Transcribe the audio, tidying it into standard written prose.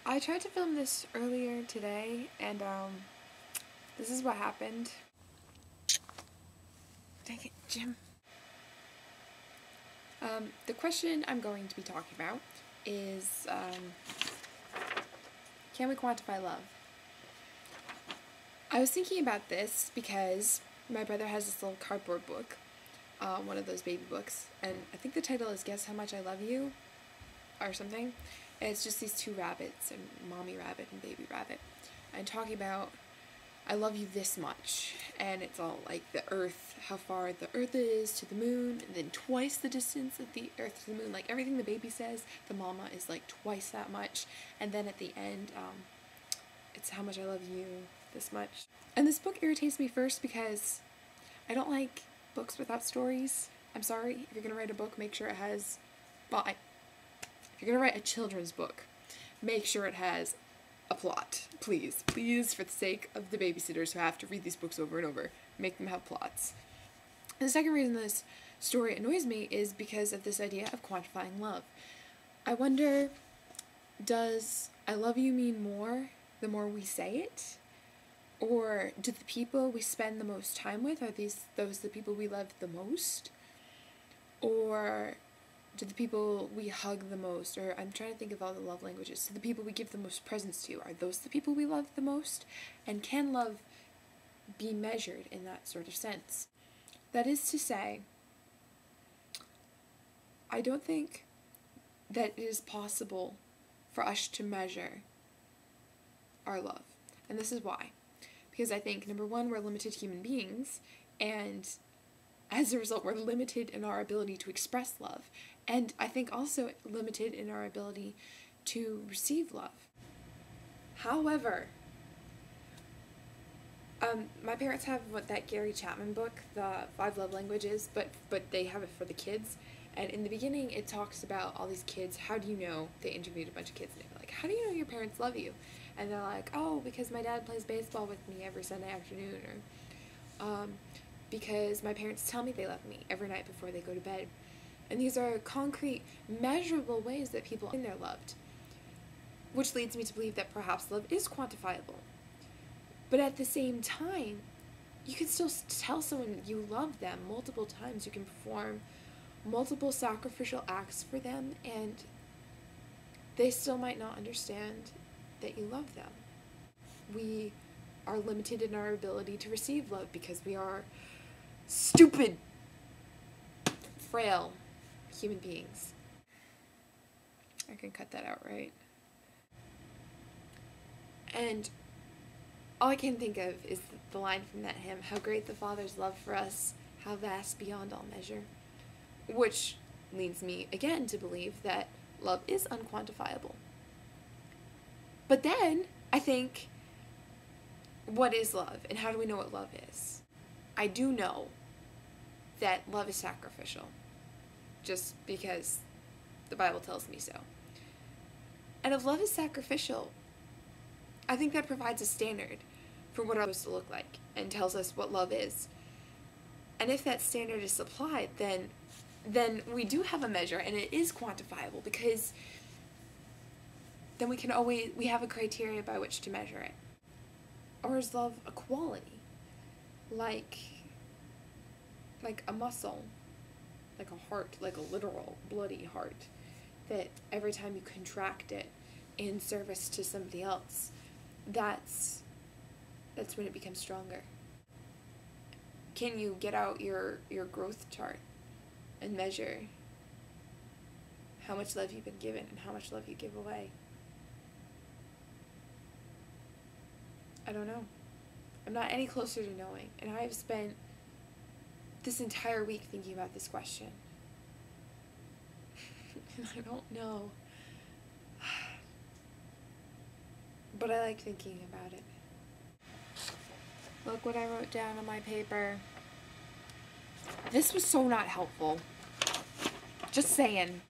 I tried to film this earlier today, and this is what happened. Dang it, Jim. The question I'm going to be talking about is, can we quantify love? I was thinking about this because my brother has this little cardboard book, one of those baby books, and I think the title is Guess How Much I Love You, or something. And it's just these two rabbits, and mommy rabbit and baby rabbit, and talking about, I love you this much, and it's all like the earth, how far the earth is to the moon, and then twice the distance of the earth to the moon, like everything the baby says, the mama is like twice that much, and then at the end, it's how much I love you this much. And this book irritates me first because I don't like books without stories. I'm sorry, if you're gonna write a book, make sure it has, if you're gonna write a children's book, make sure it has a plot. Please, please, for the sake of the babysitters who have to read these books over and over, make them have plots. And the second reason this story annoys me is because of this idea of quantifying love. I wonder, does I love you mean more the more we say it? Or do the people we spend the most time with, are those the people we love the most? Or do the people we hug the most, or I'm trying to think of all the love languages, so the people we give the most presents to, are those the people we love the most? And can love be measured in that sort of sense? That is to say, I don't think that it is possible for us to measure our love. And this is why. Because I think, number one, we're limited human beings, and as a result, we're limited in our ability to express love. And I think also limited in our ability to receive love. However, my parents have that Gary Chapman book, the 5 Love Languages, but they have it for the kids. And in the beginning, it talks about all these kids. How do you know? They interviewed a bunch of kids, and they're like, how do you know your parents love you? And they're like, oh, because my dad plays baseball with me every Sunday afternoon, or because my parents tell me they love me every night before they go to bed. And these are concrete, measurable ways that people think they're loved, which leads me to believe that perhaps love is quantifiable. But at the same time, you can still tell someone you love them multiple times. You can perform multiple sacrificial acts for them, and they still might not understand that you love them. We are limited in our ability to receive love because we are stupid, frail human beings. I can cut that out, right? And all I can think of is the line from that hymn, how great the Father's love for us, how vast beyond all measure. Which leads me again to believe that love is unquantifiable. But then I think, what is love, and how do we know what love is? I do know that love is sacrificial, just because the Bible tells me so. And if love is sacrificial, I think that provides a standard for what it's supposed to look like, and tells us what love is. And if that standard is supplied, then we do have a measure, and it is quantifiable, because then we have a criteria by which to measure it. Or is love a quality? Like a muscle, like a heart, like a literal bloody heart, that every time you contract it in service to somebody else, that's when it becomes stronger. Can you get out your growth chart and measure how much love you've been given and how much love you give away? I don't know. I'm not any closer to knowing, and I have spent this entire week thinking about this question. And I don't know. But I like thinking about it. Look what I wrote down on my paper. This was so not helpful. Just saying.